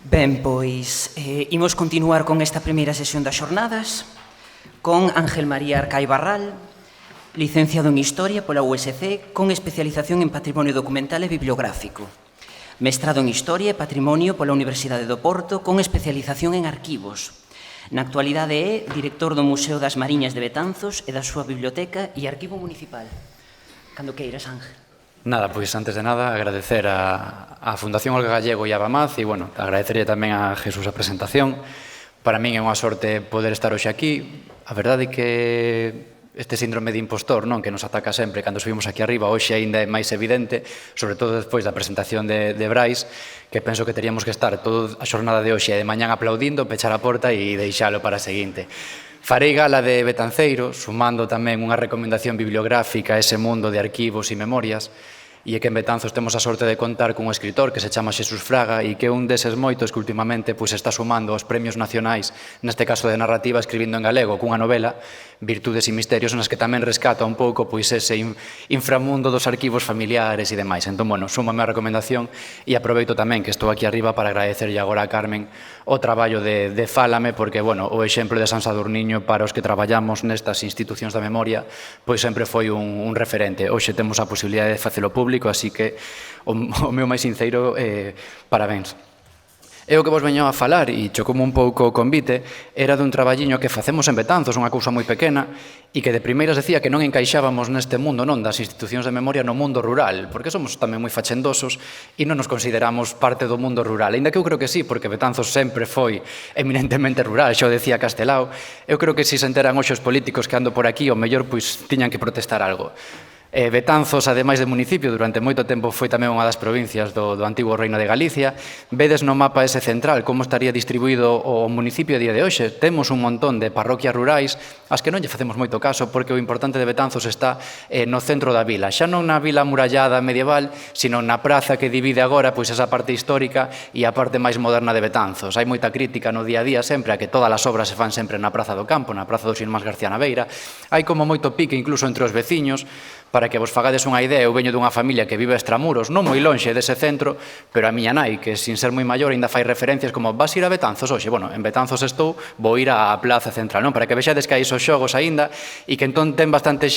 Ben, pois, imos continuar con esta primeira sesión das xornadas con Ángel María Arcai Barral, licenciado en Historia pola USC, con especialización en Patrimonio Documental e Bibliográfico. Mestrado en Historia e Patrimonio pola Universidade do Porto, con especialización en Arquivos. Na actualidade é director do Museo das Mariñas de Betanzos e da súa biblioteca e arquivo municipal. Cando queiras, Ángel. Nada, pois antes de nada agradecer a Fundación Olga Gallego e a Bamaz e, bueno, agradecerlle tamén a Jesús a presentación. Para min é unha sorte poder estar hoxe aquí. A verdade é que este síndrome de impostor, non, que nos ataca sempre cando subimos aquí arriba, hoxe aínda é máis evidente, sobre todo despois da presentación de Brais, que penso que teríamos que estar toda a xornada de hoxe e de mañán aplaudindo, pechar a porta e deixalo para a seguinte. Farei gala de Betanceiro, sumando tamén unha recomendación bibliográfica a ese mundo de arquivos e memorias, e é que en Betanzos temos a sorte de contar cun escritor que se chama Xesús Fraga e que é un deses moitos que últimamente está sumando aos premios nacionais, neste caso de narrativa, escribindo en galego cunha novela, Virtudes e Misterios, nas que tamén rescata un pouco ese inframundo dos arquivos familiares e demais. Entón, bueno, súmame a recomendación e aproveito tamén que estou aquí arriba para agradecerlle agora a Carmen o traballo de Fálame, porque, bueno, o exemplo de San Sadurniño para os que traballamos nestas institucións da memoria, pois sempre foi un referente. Hoxe temos a posibilidade de facelo público, así que o meu máis sinceiro parabéns. E o que vos veño a falar, e chocoume un pouco o convite, era dun traballiño que facemos en Betanzos, unha cousa moi pequena, e que de primeiras decía que non encaixábamos neste mundo, non, das institucións de memoria no mundo rural, porque somos tamén moi fachendosos e non nos consideramos parte do mundo rural. Ainda que eu creo que sí, porque Betanzos sempre foi eminentemente rural, xa o decía Castelao. Eu creo que se enteran hoxe os políticos que ando por aquí, o mellor pois tiñan que protestar algo. Betanzos, ademais de municipio, durante moito tempo foi tamén unha das provincias do antigo Reino de Galicia. Vedes no mapa ese central como estaría distribuído o municipio a día de hoxe. Temos un montón de parroquias rurais, as que non lle facemos moito caso, porque o importante de Betanzos está no centro da vila. Xa non na vila amurallada medieval, sino na praza que divide agora pois esa parte histórica e a parte máis moderna de Betanzos. Hai moita crítica no día a día sempre a que todas as obras se fan sempre na Praza do Campo, na Praza dos Irmáns García Naveira. Hai como moito pique incluso entre os veciños. Para que vos fagades unha idea, eu veño dunha familia que vive a extramuros, non moi lonxe dese centro, pero a miña nai, que sin ser moi maior, ainda fai referencias como vas ir a Betanzos hoxe? Bueno, en Betanzos estou, vou ir á Plaza Central, non? Para que vexades que hai esos xogos aínda e que entón ten bastante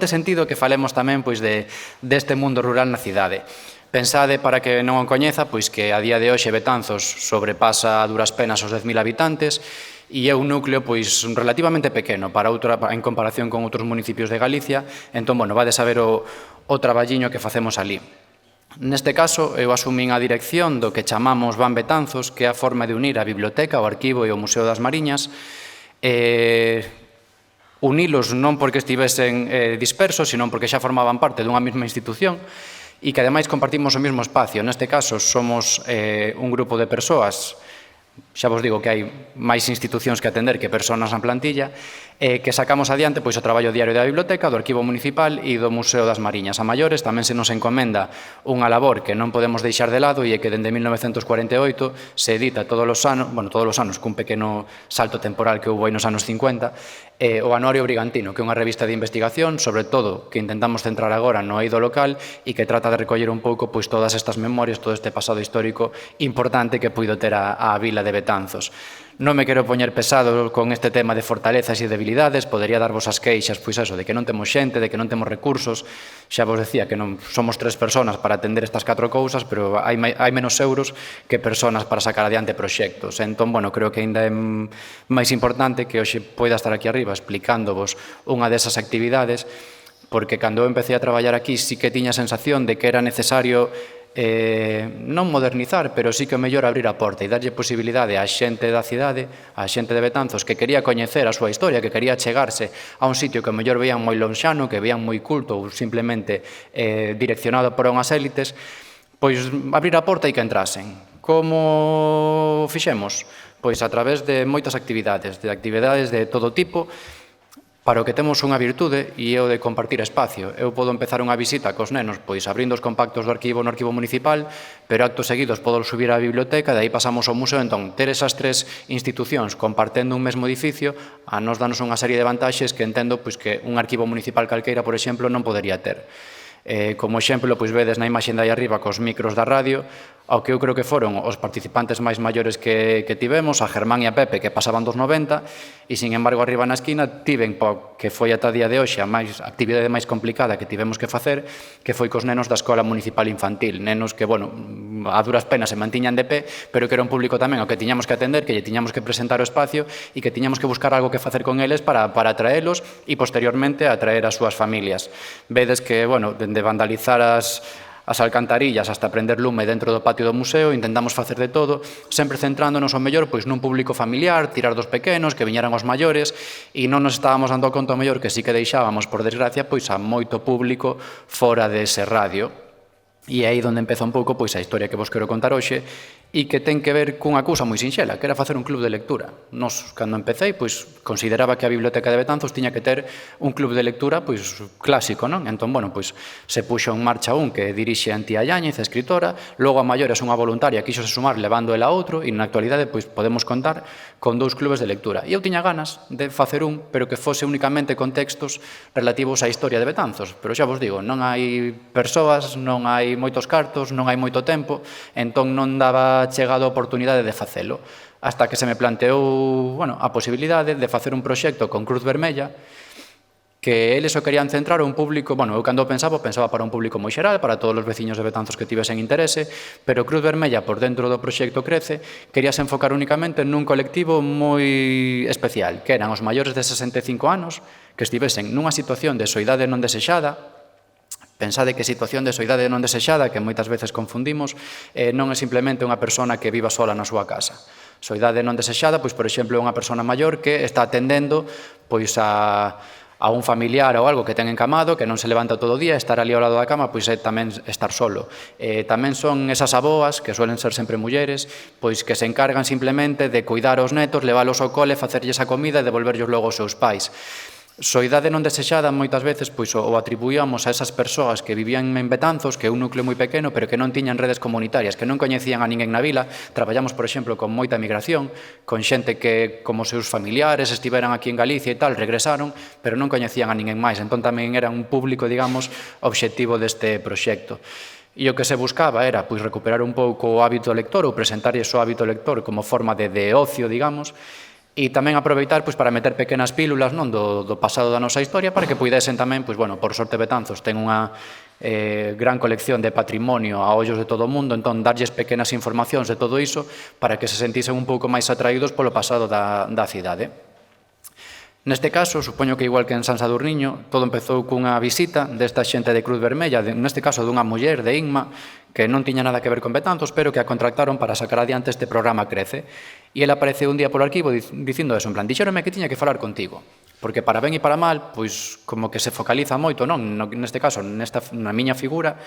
sentido que falemos tamén pois deste mundo rural na cidade. Pensade, para que non o coñeza, pois que a día de hoxe Betanzos sobrepasa a duras penas os 10.000 habitantes e é un núcleo pois relativamente pequeno en comparación con outros municipios de Galicia. Entón, bueno, vades a ver o traballiño que facemos ali. Neste caso, eu asumín a dirección do que chamamos Van Betanzos, que é a forma de unir a biblioteca, o arquivo e o Museo das Mariñas, unilos non porque estivesen dispersos, sino porque xa formaban parte dunha mesma institución, e que ademais compartimos o mesmo espacio. Neste caso, somos un grupo de persoas, xa vos digo que hai máis institucións que atender que persoas na plantilla, que sacamos adiante pois o traballo diario da biblioteca, do arquivo municipal e do Museo das Mariñas. A maiores tamén se nos encomenda unha labor que non podemos deixar de lado e é que dende 1948 se edita todos os anos, cun pequeno salto temporal que houve nos anos 50, o Anuario Brigantino, que é unha revista de investigación, sobre todo que intentamos centrar agora no eido local e que trata de recoller un pouco pois todas estas memorias, todo este pasado histórico importante que puido ter a vila de Betanzos. Non me quero poñer pesado con este tema de fortalezas e debilidades, podería darvos as queixas, pois eso, de que non temos xente, de que non temos recursos. Xa vos decía que non somos 3 personas para atender estas 4 cousas, pero hai menos euros que personas para sacar adiante proxectos. Entón, bueno, creo que ainda é máis importante que hoxe poida estar aquí arriba explicándovos unha desas actividades, porque cando eu empecé a traballar aquí sí que tiña a sensación de que era necesario non modernizar, pero sí que o mellor abrir a porta e darlle posibilidade á xente da cidade, á xente de Betanzos que quería coñecer a súa historia, que quería chegarse a un sitio que o mellor veían moi lonxano, que veían moi culto ou simplemente direccionado por unhas élites, pois abrir a porta e que entrasen. Como fixemos? Pois a través de moitas actividades de todo tipo, para o que temos unha virtude e é o de compartir espacio. Eu podo empezar unha visita cos nenos pois abrindo os compactos do arquivo no arquivo municipal, pero actos seguidos podo subir á biblioteca, de aí pasamos ao museo. Entón, ter esas 3 institucións compartendo un mesmo edificio a nos danos unha serie de vantaxes que entendo pois que un arquivo municipal calqueira, por exemplo, non podería ter. Como exemplo, pois vedes na imaxe de aí arriba cos micros da radio, ao que eu creo que foron os participantes máis maiores que tivemos, a Germán e a Pepe, que pasaban dos 90, e, sin embargo, arriba na esquina tiven, que foi ata a día de hoxe a actividade máis complicada que tivemos que facer, que foi cos nenos da Escola Municipal Infantil, nenos que, bueno, a duras penas se mantiñan de pé, pero que era un público tamén ao que tiñamos que atender, que lle tiñamos que presentar o espacio e que tiñamos que buscar algo que facer con eles para atraelos e, posteriormente, atraer as súas familias. Vedes que, bueno, dende vandalizar as alcantarillas hasta prender lume dentro do patio do museo, intentamos facer de todo, sempre centrándonos ao mellor pois nun público familiar, tirar dos pequenos, que viñeran os maiores, e non nos estábamos dando conta ao mellor que sí que deixábamos, por desgracia, pois a moito público fora dese radio. E é aí onde empeza un pouco pois a historia que vos quero contar hoxe, e que ten que ver cunha cousa moi sinxela, que era facer un club de lectura. Nos, cando empecé, pois consideraba que a Biblioteca de Betanzos tiña que ter un club de lectura pois clásico, non? Entón, bueno, pois se puxo en marcha un que dirixe Antía Yáñez, escritora, logo a maiores unha voluntaria quixo se sumar levando ela a outro, e na actualidade pois podemos contar con 2 clubes de lectura. E eu tiña ganas de facer un, pero que fose únicamente con textos relativos á historia de Betanzos, pero xa vos digo, non hai persoas, non hai moitos cartos, non hai moito tempo, entón non daba chegado a oportunidade de facelo, hasta que se me planteou, bueno, a posibilidade de facer un proxecto con Cruz Vermella, que eles o querían centrar a un público, bueno, eu cando pensaba para un público moi xeral, para todos os veciños de Betanzos que tivesen interese, pero Cruz Vermella, por dentro do proxecto Crece, queríase enfocar únicamente nun colectivo moi especial, que eran os maiores de 65 anos, que estivesen nunha situación de soidade non desexada. Pensade que situación de soidade non desexada, que moitas veces confundimos, non é simplemente unha persona que viva sola na súa casa. Soidade non desexada, pois, por exemplo, é unha persona maior que está atendendo pois a un familiar ou algo que ten encamado, que non se levanta todo o día, estar ali ao lado da cama, pois é tamén estar solo. Tamén son esas aboas, que suelen ser sempre mulleres, pois que se encargan simplemente de cuidar aos netos, leválos ao cole, facerlles a comida e devolverllos logo aos seus pais. Soidade non desexada moitas veces pois o atribuíamos a esas persoas que vivían en Betanzos, que é un núcleo moi pequeno, pero que non tiñan redes comunitarias, que non coñecían a ninguén na vila. Traballamos, por exemplo, con moita migración, con xente que, como seus familiares, estiveran aquí en Galicia e tal, regresaron, pero non coñecían a ninguén máis. Entón tamén era un público, digamos, obxectivo deste proxecto. E o que se buscaba era pois recuperar un pouco o hábito lector ou presentarlles o hábito lector como forma de ocio, digamos, e tamén aproveitar pois para meter pequenas pílulas non do pasado da nosa historia para que puidesen tamén, pois bueno, por sorte Betanzos ten unha gran colección de patrimonio a ollos de todo o mundo, entón darlles pequenas informacións de todo iso para que se sentisen un pouco máis atraídos polo pasado da cidade. Neste caso, supoño que igual que en San Sadurniño, todo empezou cunha visita desta xente de Cruz Vermella, neste caso dunha muller de Inma, que non tiña nada que ver con Betanzos, pero que a contractaron para sacar adiante este programa Crece. E ela apareceu un día polo arquivo dicindo eso, en plan, dixérome que tiña que falar contigo, porque para ben e para mal, pois como que se focaliza moito, non? Neste caso, na miña figura,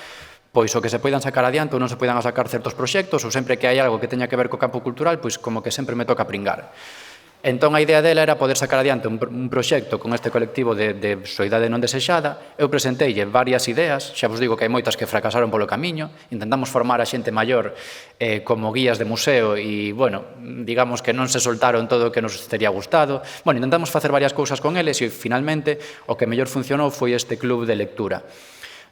pois o que se poidan sacar adiante ou non se poidan sacar certos proxectos, ou sempre que hai algo que teña que ver co campo cultural, pois como que sempre me toca pringar. Entón, a idea dela era poder sacar adiante un proxecto con este colectivo de soidade non desexada. Eu presenteille varias ideas, xa vos digo que hai moitas que fracasaron polo camiño, intentamos formar a xente maior como guías de museo e, bueno, digamos que non se soltaron todo o que nos teria gustado. Bueno, intentamos facer varias cousas con eles e, finalmente, o que mellor funcionou foi este club de lectura.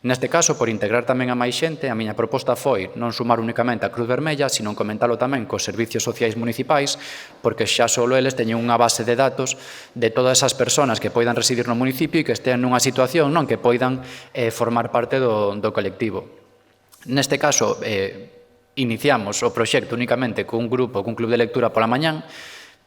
Neste caso, por integrar tamén a máis xente, a miña proposta foi non sumar únicamente a Cruz Vermella, sino comentalo tamén cos servicios sociais municipais, porque xa só eles teñen unha base de datos de todas esas persoas que poidan residir no municipio e que estean nunha situación non que poidan formar parte do colectivo. Neste caso, iniciamos o proxecto únicamente cun grupo, cun club de lectura pola mañán,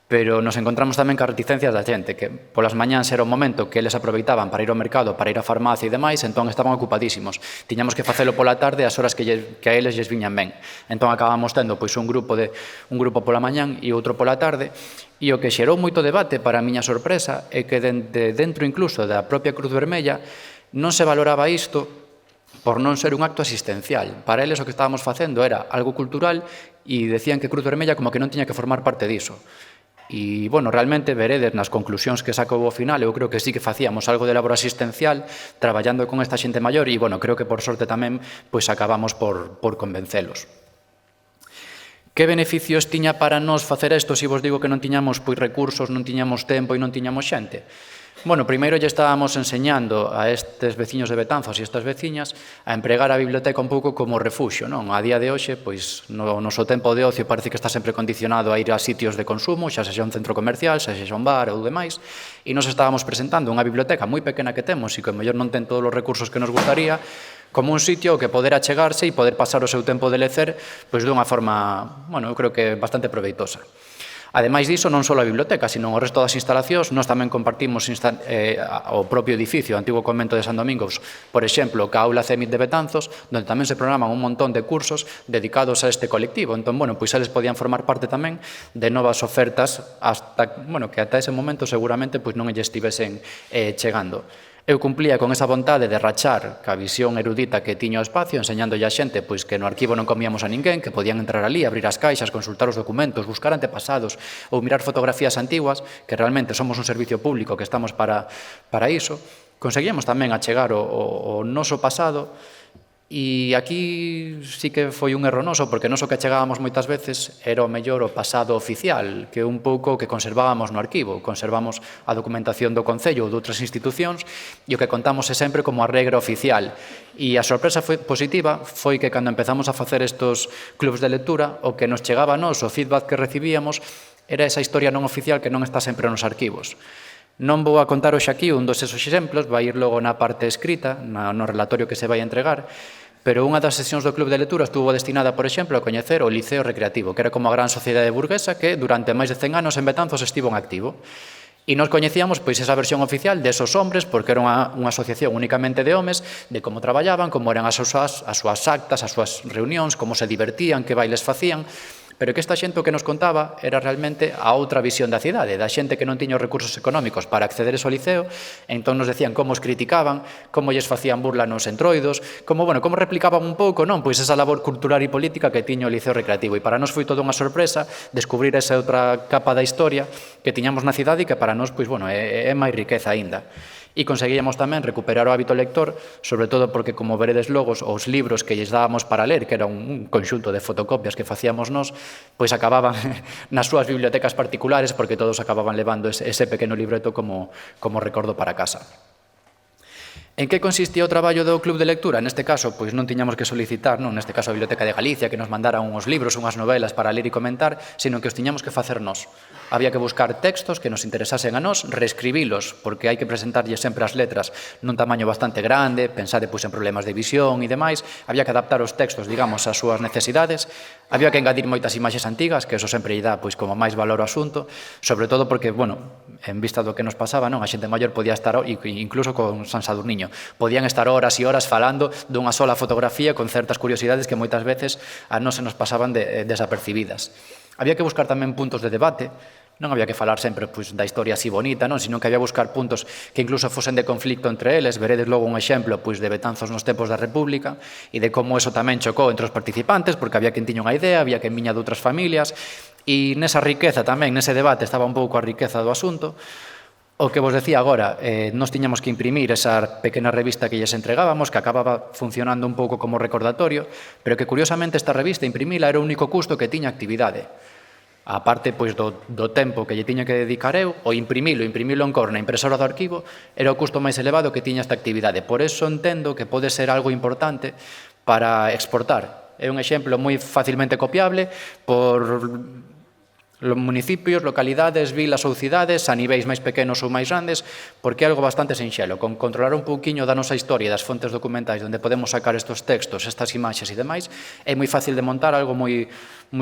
pero nos encontramos tamén cas reticencias da xente, que polas mañáns era o momento que eles aproveitaban para ir ao mercado, para ir á farmacia e demais, entón estaban ocupadísimos. Tiñamos que facelo pola tarde as horas que a eles lles viñan ben. Entón acabamos tendo pois un grupo pola mañán e outro pola tarde, e o que xerou moito debate, para a miña sorpresa, é que dentro incluso da propia Cruz Vermella non se valoraba isto por non ser un acto asistencial. Para eles o que estábamos facendo era algo cultural e decían que Cruz Vermella como que non tiña que formar parte diso. E, bueno, realmente veredes nas conclusións que sacou ao final, eu creo que sí que facíamos algo de labor asistencial traballando con esta xente maior e, bueno, creo que por sorte tamén pois acabamos por convencelos. Que beneficios tiña para nós facer isto se vos digo que non tiñamos pois recursos, non tiñamos tempo e non tiñamos xente? Bueno, primeiro lle estábamos enseñando a estes veciños de Betanzos e estas veciñas a empregar a biblioteca un pouco como refuxio, non? A día de hoxe, pois, no noso tempo de ocio parece que está sempre condicionado a ir a sitios de consumo, xa sexa un centro comercial, xa sexa un bar ou demais, e nos estábamos presentando unha biblioteca moi pequena que temos e que mellor non ten todos os recursos que nos gustaría, como un sitio que poder achegarse e poder pasar o seu tempo de lecer pois dunha forma, bueno, eu creo que bastante proveitosa. Ademais diso, non só a biblioteca, sino o resto das instalacións, nós tamén compartimos o propio edificio, o antigo convento de San Domingos, por exemplo, ca aula CEMIT de Betanzos, onde tamén se programan un montón de cursos dedicados a este colectivo. Entón, bueno, pois eles podían formar parte tamén de novas ofertas hasta, bueno, que ata ese momento seguramente pois non lle estivesen chegando. Eu cumplía con esa vontade de rachar ca visión erudita que tiña o espacio, enseñándolle a xente pois, que no arquivo non comíamos a ninguén, que podían entrar ali, abrir as caixas, consultar os documentos, buscar antepasados ou mirar fotografías antiguas, que realmente somos un servicio público que estamos para iso. Conseguíamos tamén achegar o noso pasado. E aquí sí que foi un erro noso, porque noso que chegábamos moitas veces era o mellor o pasado oficial, que un pouco que conservábamos no arquivo. Conservamos a documentación do Concello ou de outras institucións e o que contamos é sempre como a regra oficial. E a sorpresa positiva foi que cando empezamos a facer estos clubs de lectura, o que nos chegaba a nós, o feedback que recibíamos, era esa historia non oficial que non está sempre nos arquivos. Non vou a contar hoxe aquí un dos esos exemplos, vai ir logo na parte escrita, no relatorio que se vai a entregar, pero unha das sesións do Club de Lectura estuvo destinada, por exemplo, a coñecer o Liceo Recreativo, que era como a gran sociedade burguesa que durante máis de 100 anos en Betanzos estivo en activo. E nos coñecíamos pois esa versión oficial desos hombres, porque era unha asociación únicamente de homes, de como traballaban, como eran as súas actas, as súas reunións, como se divertían, que bailes facían, pero que esta xente o que nos contaba era realmente a outra visión da cidade, da xente que non tiña os recursos económicos para acceder ao liceo, entón nos decían como os criticaban, como lles facían burla nos entroidos, como replicaban un pouco, non, pois esa labor cultural e política que tiña o Liceo Recreativo, e para nós foi toda unha sorpresa descubrir esa outra capa da historia que tiñamos na cidade e que para nós, pois, bueno, é máis riqueza aínda. E conseguíamos tamén recuperar o hábito lector, sobre todo porque, como veredes logo, os libros que lles dábamos para ler, que era un conxunto de fotocopias que facíamos nós, pois acababan nas súas bibliotecas particulares, porque todos acababan levando ese pequeno libreto como recordo para casa. En que consistía o traballo do Club de Lectura? Neste caso, pois non tiñamos que solicitar, non, neste caso a Biblioteca de Galicia, que nos mandara uns libros, unhas novelas para ler e comentar, sino que os tiñamos que facer nós. Había que buscar textos que nos interesasen a nós, reescribilos, porque hai que presentarlle sempre as letras nun tamaño bastante grande, pensade pois en problemas de visión e demais, había que adaptar os textos, digamos, ás súas necesidades, había que engadir moitas imaxes antigas, que eso sempre lle dá pois como máis valor ao asunto, sobre todo porque, bueno, en vista do que nos pasaba, non, a xente maior podía estar, incluso con San Sadurniño, podían estar horas e horas falando dunha sola fotografía con certas curiosidades que moitas veces a nós se nos pasaban desapercibidas. Había que buscar tamén puntos de debate, non había que falar sempre pois, da historia así bonita, non, sino que había que buscar puntos que incluso fosen de conflicto entre eles. Veredes logo un exemplo pois, de Betanzos nos tempos da República e de como eso tamén chocou entre os participantes, porque había quen tiña unha idea, había quen viña de outras familias, e nesa riqueza tamén, nese debate, estaba un pouco a riqueza do asunto. O que vos decía agora, nos tiñamos que imprimir esa pequena revista que lles entregábamos, que acababa funcionando un pouco como recordatorio, pero que curiosamente esta revista, imprimila, era o único custo que tiña actividade. A parte pois, do tempo que lle tiña que dedicar eu, o imprimilo en cor na impresora do arquivo, era o custo máis elevado que tiña esta actividade. Por eso entendo que pode ser algo importante para exportar. É un exemplo moi facilmente copiable por municipios, localidades, vilas ou cidades, a niveis máis pequenos ou máis grandes, porque é algo bastante sinxelo. Con controlar un pouquiño da nosa historia e das fontes documentais onde podemos sacar estes textos, estas imaxes e demais, é moi fácil de montar algo moi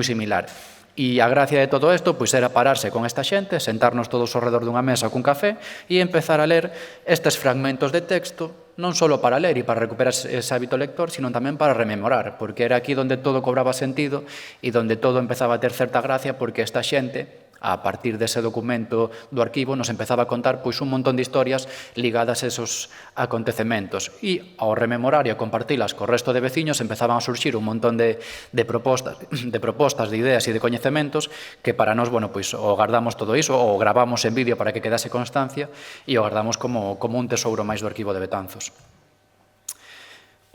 similar. E a gracia de todo isto pois era pararse con esta xente, sentarnos todos ao redor dunha mesa cun café e empezar a ler estes fragmentos de texto, non só para ler e para recuperar ese hábito lector, sino tamén para rememorar, porque era aquí onde todo cobraba sentido e onde todo empezaba a ter certa gracia, porque esta xente, a partir dese documento do arquivo, nos empezaba a contar pois un montón de historias ligadas a esos acontecementos. E ao rememorar e a compartilas co resto de veciños empezaban a surxir un montón de propostas, de ideas e de coñecementos que para nós, bueno, pois o guardamos todo iso, o gravamos en vídeo para que quedase constancia e o guardamos como un tesouro máis do arquivo de Betanzos.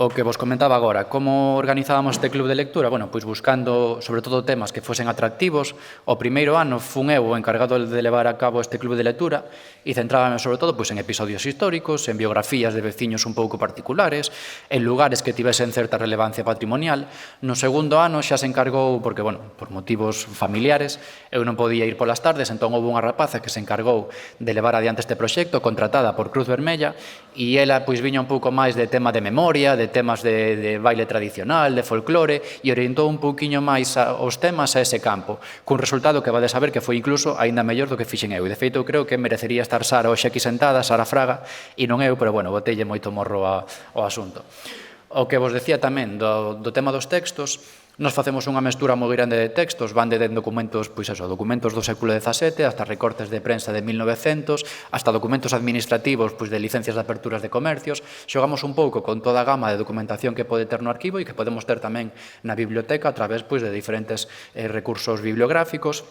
O que vos comentaba agora, como organizábamos este club de lectura? Bueno, pois buscando, sobre todo, temas que fosen atractivos. O primeiro ano fun eu o encargado de levar a cabo este club de lectura e centrábame, sobre todo, pois en episodios históricos, en biografías de veciños un pouco particulares, en lugares que tivesen certa relevancia patrimonial. No segundo ano xa se encargou, porque, bueno, por motivos familiares, eu non podía ir polas tardes, entón houve unha rapaza que se encargou de levar adiante este proxecto, contratada por Cruz Vermella, e ela pois viña un pouco máis de tema de memoria, de temas de baile tradicional, de folclore, e orientou un pouquiño máis os temas a ese campo, cun resultado que vades saber que foi incluso aínda mellor do que fixen eu. E, de feito, eu creo que merecería estar Sara hoxe aquí sentada, Sara Fraga, e non eu, pero, bueno, botelle moito morro ao asunto. O que vos decía tamén do tema dos textos, nos facemos unha mestura moi grande de textos, van de documentos, pois eso, documentos do século XVII, hasta recortes de prensa de 1900, hasta documentos administrativos, pois de licencias de aperturas de comercios. Xogamos un pouco con toda a gama de documentación que pode ter no arquivo e que podemos ter tamén na biblioteca a través, pois, de diferentes recursos bibliográficos.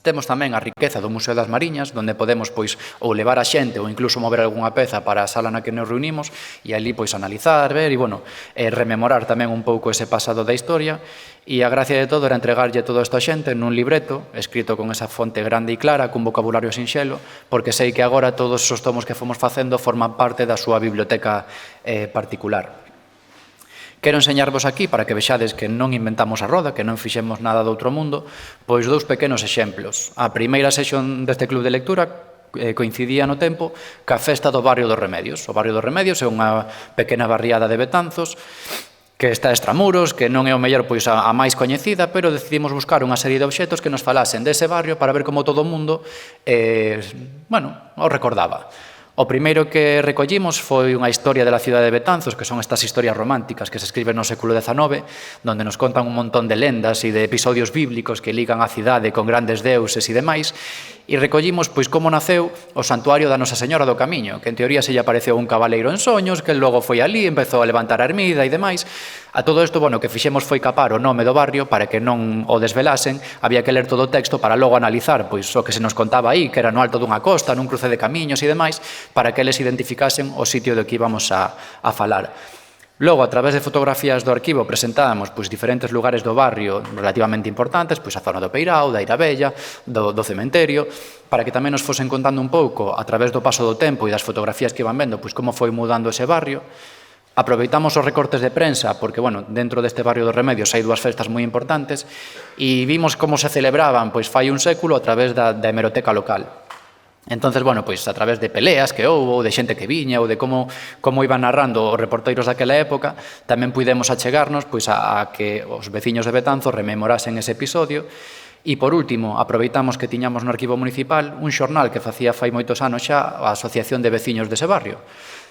Temos tamén a riqueza do Museo das Mariñas, onde podemos pois ou levar a xente ou incluso mover algunha peza para a sala na que nos reunimos e ali pois analizar, ver e, bueno, rememorar tamén un pouco ese pasado da historia. E a gracia de todo era entregarlle todo isto a xente nun libreto, escrito con esa fonte grande e clara, cun vocabulario sinxelo, porque sei que agora todos os tomos que fomos facendo forman parte da súa biblioteca particular. Quero enseñarvos aquí, para que vexades que non inventamos a roda, que non fixemos nada do outro mundo, pois dous pequenos exemplos. A primeira sesión deste club de lectura coincidía no tempo ca festa do barrio dos Remedios. O barrio dos Remedios é unha pequena barriada de Betanzos que está a extramuros, que non é o mellor pois a máis coñecida, pero decidimos buscar unha serie de obxetos que nos falasen dese barrio para ver como todo o mundo o recordaba. O primeiro que recollimos foi unha historia da cidade de Betanzos, que son estas historias románticas que se escriben no século XIX, donde nos contan un montón de lendas e de episodios bíblicos que ligan a cidade con grandes deuses e demais, e recollimos pois como naceu o santuario da Nosa Señora do Camiño, que en teoría se lle apareceu un cabaleiro en soños, que logo foi ali, empezou a levantar a ermida e demais. A todo isto, bueno, o que fixemos foi capar o nome do barrio para que non o desvelasen, había que ler todo o texto para logo analizar pois o que se nos contaba aí, que era no alto dunha costa, nun cruce de camiños e demais, para que eles identificasen o sitio do que íbamos a falar. Logo, a través de fotografías do arquivo, presentábamos pois diferentes lugares do barrio relativamente importantes, pois a zona do Peirao, da Irabella, do cementerio, para que tamén nos fosen contando un pouco, a través do paso do tempo e das fotografías que iban vendo, pois como foi mudando ese barrio. Aproveitamos os recortes de prensa, porque, bueno, dentro deste barrio dos Remedios hai dúas festas moi importantes, e vimos como se celebraban, pois fai un século, a través da hemeroteca local. Entonces, bueno, pois a través de peleas que houve, ou de xente que viña, ou de como iban narrando os reporteiros daquela época, tamén pudemos achegarnos pois a que os veciños de Betanzos rememorasen ese episodio. E, por último, aproveitamos que tiñamos no arquivo municipal un xornal que facía fai moitos anos xa a Asociación de Veciños dese barrio.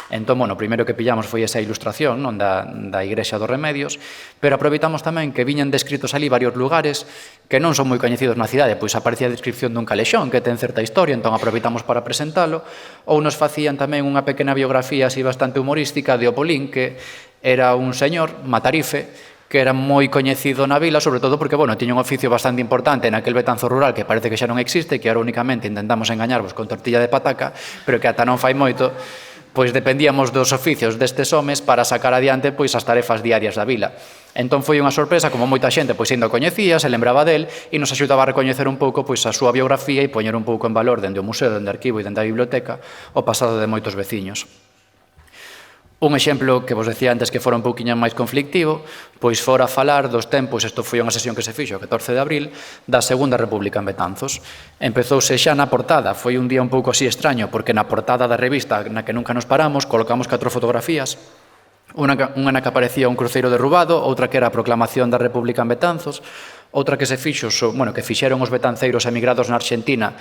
Entón, bueno, o primeiro que pillamos foi esa ilustración da Igrexa dos Remedios, pero aproveitamos tamén que viñan descritos ali varios lugares que non son moi coñecidos na cidade, pois aparecía a descripción dun calexón que ten certa historia, entón aproveitamos para presentalo, ou nos facían tamén unha pequena biografía así bastante humorística de Opolín, que era un señor matarife, que era moi coñecido na vila, sobre todo porque, bueno, tiña un oficio bastante importante naquel Betanzo rural que parece que xa non existe, que ahora únicamente intentamos engañarvos con tortilla de pataca, pero que ata non fai moito pois dependíamos dos oficios destes homes para sacar adiante pois as tarefas diarias da vila. Entón foi unha sorpresa, como moita xente pois ainda o coñecía, se lembraba del e nos axudaba a recoñecer un pouco pois a súa biografía e poñer un pouco en valor dende o museo, dende o arquivo e dende a biblioteca o pasado de moitos veciños. Un exemplo que vos decía antes que fora un pouquiño máis conflictivo, pois fora falar dos tempos, isto foi unha sesión que se fixo o 14 de abril, da Segunda República en Betanzos. Empezouse xa na portada, foi un día un pouco así extraño, porque na portada da revista na que nunca nos paramos, colocamos 4 fotografías, unha na que aparecía un cruceiro derrubado, outra que era a proclamación da República en Betanzos, outra que se fixo, que fixeron os betanceiros emigrados na Argentina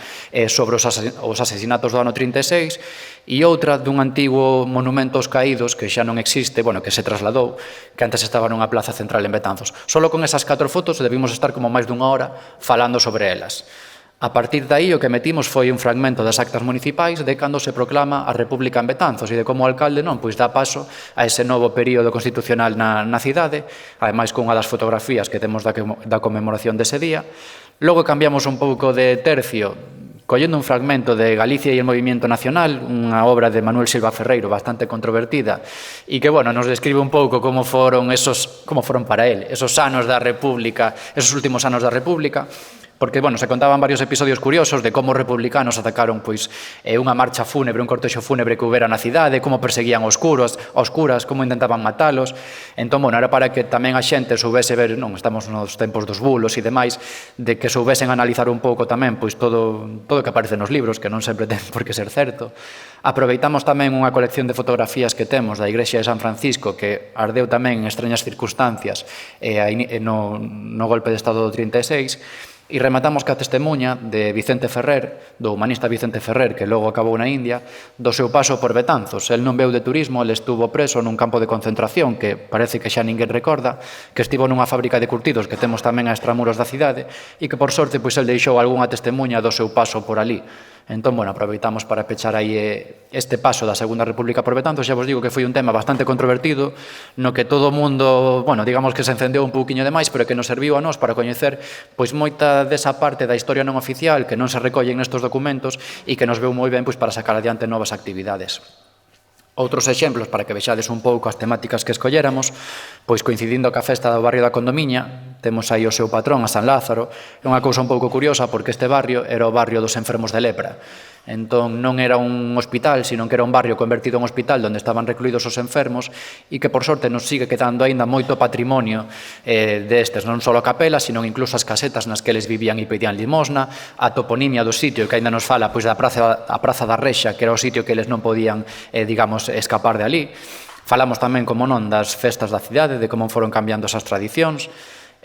sobre os asesinatos do ano 36, e outra dun antigo monumento aos caídos que xa non existe, que se trasladou, que antes estaba nunha plaza central en Betanzos. Solo con esas 4 fotos debimos estar como máis dunha hora falando sobre elas. A partir de aí o que metimos foi un fragmento das actas municipais de cando se proclama a República en Betanzos e de como o alcalde dá paso a ese novo período constitucional na cidade, ademais cunha das fotografías que temos da conmemoración dese día. Logo cambiamos un pouco de tercio, collendo un fragmento de Galicia y el Movimiento Nacional, unha obra de Manuel Silva Ferreiro bastante controvertida, e que, bueno, nos describe un pouco como foron para él, esos anos da República, esos últimos anos da República, porque, bueno, se contaban varios episodios curiosos de como os republicanos atacaron, pois, unha marcha fúnebre, un cortexo fúnebre que houbera na cidade, como perseguían aos curas, como intentaban matalos. Entón, bueno, era para que tamén a xente soubese ver, non, estamos nos tempos dos bulos e demais, de que soubesen analizar un pouco tamén, pois, todo o que aparece nos libros, que non sempre ten por que ser certo. Aproveitamos tamén unha colección de fotografías que temos da Igrexa de San Francisco, que ardeu tamén en extrañas circunstancias no golpe de Estado do 36, e rematamos ca testemunha de Vicente Ferrer, do humanista Vicente Ferrer, que logo acabou na India, do seu paso por Betanzos. El non veu de turismo, el estuvo preso nun campo de concentración que parece que xa ninguén recorda, que estivo nunha fábrica de curtidos que temos tamén a extramuros da cidade e que, por sorte, pois el deixou algunha testemunha do seu paso por ali. Entón, bueno, aproveitamos para pechar aí este paso da Segunda República por Betanzos. Xa vos digo que foi un tema bastante controvertido, no que todo o mundo, bueno, digamos que se encendeu un pouquiño demais, pero que nos serviu a nós para coñecer pois moita desa parte da historia non oficial que non se recollen nestes documentos e que nos veu moi ben pois para sacar adiante novas actividades. Outros exemplos para que vexades un pouco as temáticas que escolléramos, pois coincidindo ca festa do barrio da Condomiña, temos aí o seu patrón, a San Lázaro. É unha cousa un pouco curiosa porque este barrio era o barrio dos enfermos de lepra. Entón non era un hospital, sino que era un barrio convertido en hospital onde estaban recluídos os enfermos e que, por sorte, nos sigue quedando aínda moito patrimonio destes, non só a capela, sino incluso as casetas nas que eles vivían e pedían limosna, a toponimia do sitio que aínda nos fala pois da Praza da Rexa, que era o sitio que eles non podían, digamos, escapar de ali. Falamos tamén, como non, das festas da cidade, de como foron cambiando esas tradicións.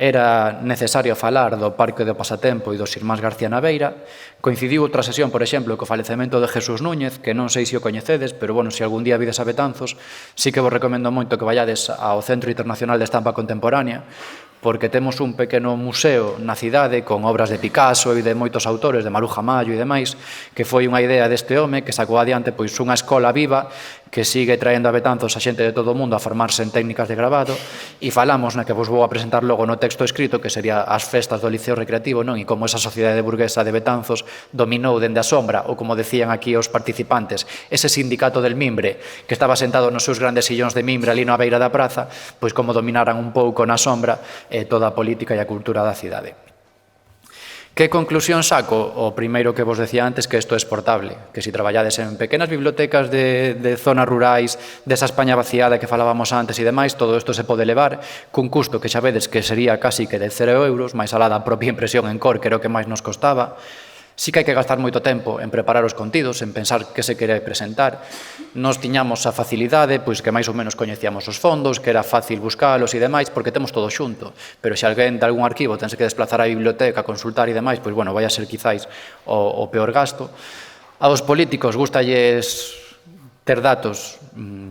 Era necesario falar do Parque do Pasatempo e dos Irmáns García Naveira. Coincidiu outra sesión, por exemplo, co falecemento de Jesús Núñez, que non sei se o coñecedes, pero, bueno, se algún día vides a Betanzos, sí que vos recomendo moito que vayades ao Centro Internacional de Estampa Contemporánea, porque temos un pequeno museo na cidade con obras de Picasso e de moitos autores, de Maruja Mayo e demais, que foi unha idea deste home que sacou adiante pois unha escola viva que sigue traendo a Betanzos a xente de todo o mundo a formarse en técnicas de gravado, e falamos na que vos vou a presentar logo no texto escrito, que sería as festas do Liceo Recreativo, non? E como esa sociedade burguesa de Betanzos dominou dende a sombra, ou como decían aquí os participantes, ese sindicato del mimbre, que estaba sentado nos seus grandes sillóns de mimbre ali na beira da praza, pois como dominaran un pouco na sombra toda a política e a cultura da cidade. Que conclusión saco? O primeiro que vos decía antes, que isto é exportable, que se traballades en pequenas bibliotecas de zonas rurais, desa España vaciada que falábamos antes e demais, todo isto se pode levar cun custo que xa vedes que sería casi que de 0 euros, máis alá da propia impresión en cor, que era o que máis nos costaba. Sí que hai que gastar moito tempo en preparar os contidos, en pensar que se quere presentar. Nos tiñamos a facilidade, pois que máis ou menos coñecíamos os fondos, que era fácil buscalos e demais, porque temos todo xunto. Pero se alguén de algún arquivo tense que desplazar á biblioteca, consultar e demais, pois, bueno, vai a ser quizáis o peor gasto. Aos políticos gustalles ter datos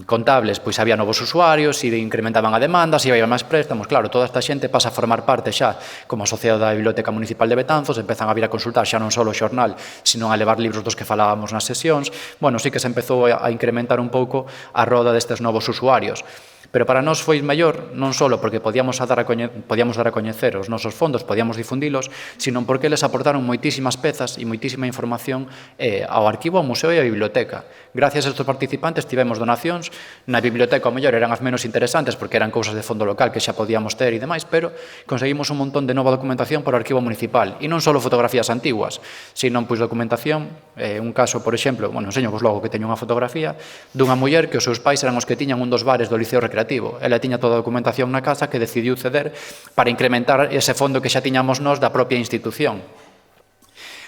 contables, pois había novos usuarios e incrementaban a demanda, se había máis préstamos. Claro, toda esta xente pasa a formar parte xa como asociado da Biblioteca Municipal de Betanzos, empezan a vir a consultar xa non só o xornal, sino a levar libros dos que falábamos nas sesións. Bueno, sí que se empezou a incrementar un pouco a roda destes novos usuarios. Pero para nós foi mellor, non só porque podíamos dar a coñecer os nosos fondos, podíamos difundilos, sino porque eles aportaron moitísimas pezas e moitísima información ao arquivo, ao museo e á biblioteca. Gracias a estes participantes tivemos donacións. Na biblioteca, ao mellor, eran as menos interesantes porque eran cousas de fondo local que xa podíamos ter e demais, pero conseguimos un montón de nova documentación para o arquivo municipal. E non só fotografías antiguas, sino pois documentación. Un caso, por exemplo, enseño vos logo que teño unha fotografía dunha muller que os seus pais eran os que tiñan un dos bares do Liceo Recreativo. Ela tiña toda a documentación na casa que decidiu ceder para incrementar ese fondo que xa tiñamos nós da propia institución.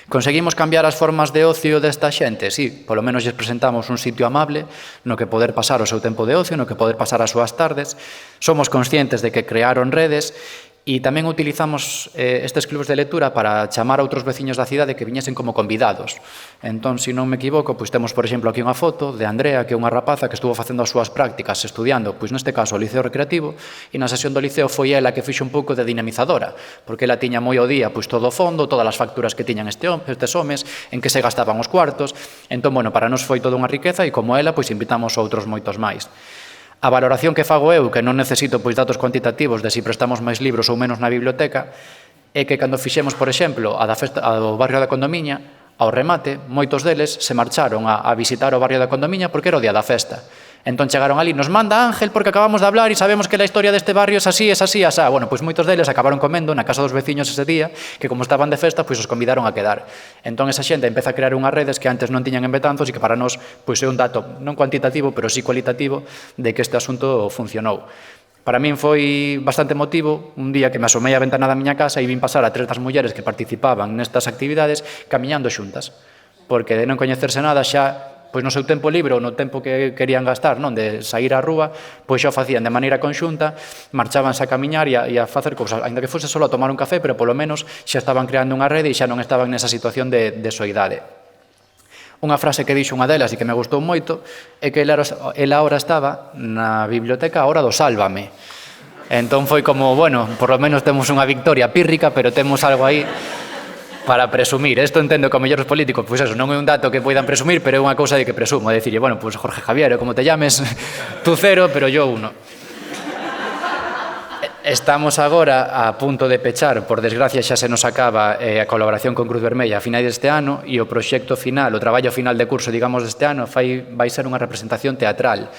Conseguimos cambiar as formas de ocio desta xente? Sí, polo menos lles presentamos un sitio amable no que poder pasar o seu tempo de ocio, no que poder pasar as súas tardes. Somos conscientes de que crearon redes e tamén utilizamos estes clubes de lectura para chamar a outros veciños da cidade que viñesen como convidados. Entón, se non me equivoco, pois temos, por exemplo, aquí unha foto de Andrea, que é unha rapaza que estuvo facendo as súas prácticas estudiando, pois neste caso, o Liceo Recreativo, e na sesión do Liceo foi ela que fixo un pouco de dinamizadora, porque ela tiña moi ao día pois todo o fondo, todas as facturas que tiñan estes homes, en que se gastaban os cuartos. Entón, bueno, para nós foi toda unha riqueza e como ela, pois invitamos outros moitos máis. A valoración que fago eu, que non necesito pois datos cuantitativos de se prestamos máis libros ou menos na biblioteca, é que cando fixemos, por exemplo, a do barrio da Condomiña, Ao remate, moitos deles se marcharon a visitar o barrio da Condomiña porque era o día da festa. Entón chegaron ali, nos manda Ángel porque acabamos de hablar e sabemos que a historia deste barrio é así, asá. Bueno, pois moitos deles acabaron comendo na casa dos veciños ese día, que como estaban de festa, pois os convidaron a quedar. Entón esa xente empeza a crear unhas redes que antes non tiñan en Betanzos e que para nós pois é un dato non cuantitativo, pero sí cualitativo de que este asunto funcionou. Para min foi bastante emotivo un día que me asomei á ventana da miña casa e vin pasar a 3 das mulleres que participaban nestas actividades camiñando xuntas, porque de non coñecerse nada xa pois no seu tempo libre ou no tempo que querían gastar, non, de sair á rúa, pois xa o facían de maneira conxunta, marchábanse a camiñar e a facer cousas, ainda que fose só a tomar un café, pero polo menos xa estaban creando unha rede e xa non estaban nesa situación de soidade. Unha frase que dixo unha delas e que me gustou moito é que ela ahora estaba na biblioteca a hora do Sálvame. Entón foi como, bueno, por lo menos temos unha victoria pírrica, pero temos algo aí para presumir. Isto entendo que ao mellor os políticos, pois eso, non é un dato que poidan presumir, pero é unha cousa de que presumo, de dicirlle, bueno, pois Jorge Javier, como te llames, tú 0, pero yo 1. Estamos agora a punto de pechar, por desgracia xa se nos acaba a colaboración con Cruz Vermella a finais deste ano e o proxecto final, o traballo final de curso, digamos, deste ano vai ser unha representación teatral,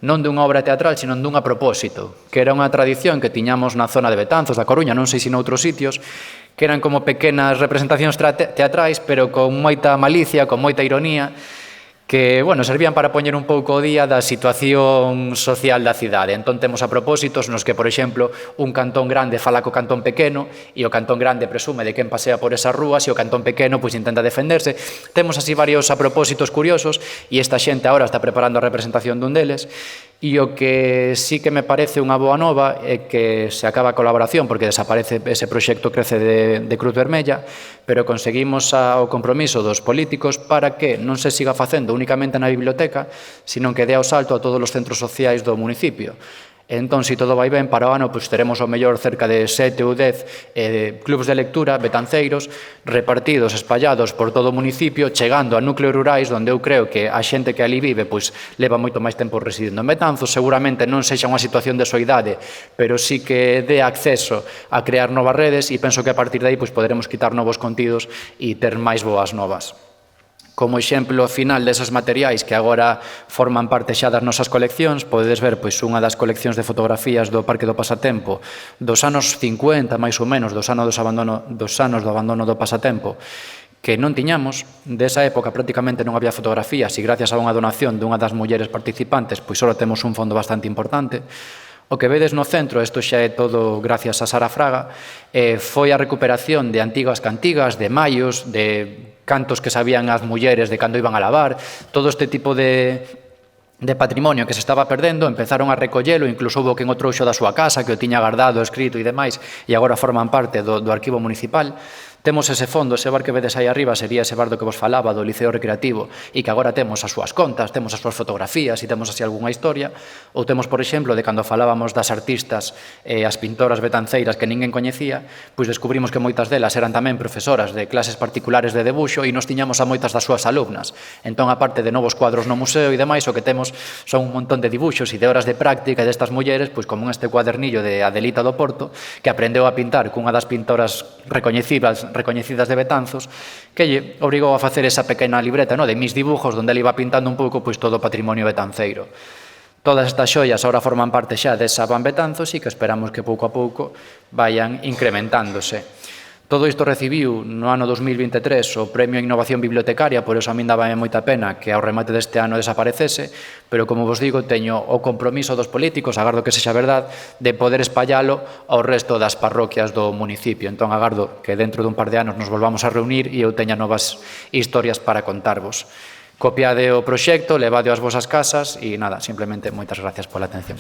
non dunha obra teatral, sino dunha propósito, que era unha tradición que tiñamos na zona de Betanzos, da Coruña, non sei se noutros sitios, que eran como pequenas representacións teatrais, pero con moita malicia, con moita ironía, que, bueno, servían para poñer un pouco o día da situación social da cidade. Entón temos a propósitos nos que, por exemplo, un cantón grande fala co cantón pequeno e o cantón grande presume de quen pasea por esas rúas e o cantón pequeno pois intenta defenderse. Temos así varios propósitos curiosos e esta xente agora está preparando a representación dun deles. E o que sí que me parece unha boa nova é que se acaba a colaboración porque desaparece ese proxecto Crece de Cruz Vermella, pero conseguimos o compromiso dos políticos para que non se siga facendo únicamente na biblioteca, sino que dé o salto a todos os centros sociais do municipio. Entón, se todo vai ben, para o ano teremos ao mellor cerca de 7 ou 10 clubs de lectura betanceiros repartidos, espallados por todo o municipio, chegando a núcleos rurais onde eu creo que a xente que ali vive leva moito máis tempo residindo en Betanzos. Seguramente non sexa unha situación de soidade, pero sí que dé acceso a crear novas redes e penso que a partir de aí poderemos quitar novos contidos e ter máis boas novas. Como exemplo final desos materiais que agora forman parte xa das nosas coleccións, podedes ver unha das coleccións de fotografías do Parque do Pasatempo dos anos 50, máis ou menos, dos anos do abandono do pasatempo, que non tiñamos. Desa época prácticamente non había fotografías e gracias a unha donación dunha das mulleres participantes, só temos un fondo bastante importante. O que vedes no centro, isto xa é todo gracias a Sara Fraga, foi a recuperación de antigas cantigas, de maios, de cantos que sabían as mulleres de cando iban a lavar, todo este tipo de patrimonio que se estaba perdendo, empezaron a recollelo, incluso houve quen o trouxo da súa casa, que o tiña guardado, escrito e demais, e agora forman parte do arquivo municipal. Temos ese fondo, ese bar que vedes aí arriba sería ese bar do que vos falaba, do Liceo Recreativo, e que agora temos as súas contas, temos as súas fotografías e temos así algunha historia. Ou temos, por exemplo, de cando falábamos das artistas e as pintoras betanceiras que ninguén coñecía, descubrimos que moitas delas eran tamén profesoras de clases particulares de debuxo e nos tiñamos a moitas das súas alumnas. Entón, a parte de novos cuadros no museo e demais, o que temos son un montón de dibuxos e de horas de práctica destas mulleres, como este cuadernillo de Adelita do Porto, que aprendeu a pintar cunha das pintoras recoñecidas de Betanzos, que lle obrigou a facer esa pequena libreta de mis dibujos, onde ele iba pintando un pouco todo o patrimonio betanceiro. Todas estas xoias agora forman parte xa desa Ban Betanzos e que esperamos que pouco a pouco vayan incrementándose. Todo isto recibiu no ano 2023 o Premio a Innovación Bibliotecaria, por eso a min daba moita pena que ao remate deste ano desaparecese, pero como vos digo, teño o compromiso dos políticos, agardo que sexa verdad, de poder espallalo ao resto das parroquias do municipio. Entón agardo que dentro dun par de anos nos volvamos a reunir e eu teña novas historias para contarvos. Copiade o proxecto, levade ás vosas casas e nada, simplemente moitas gracias pola atención.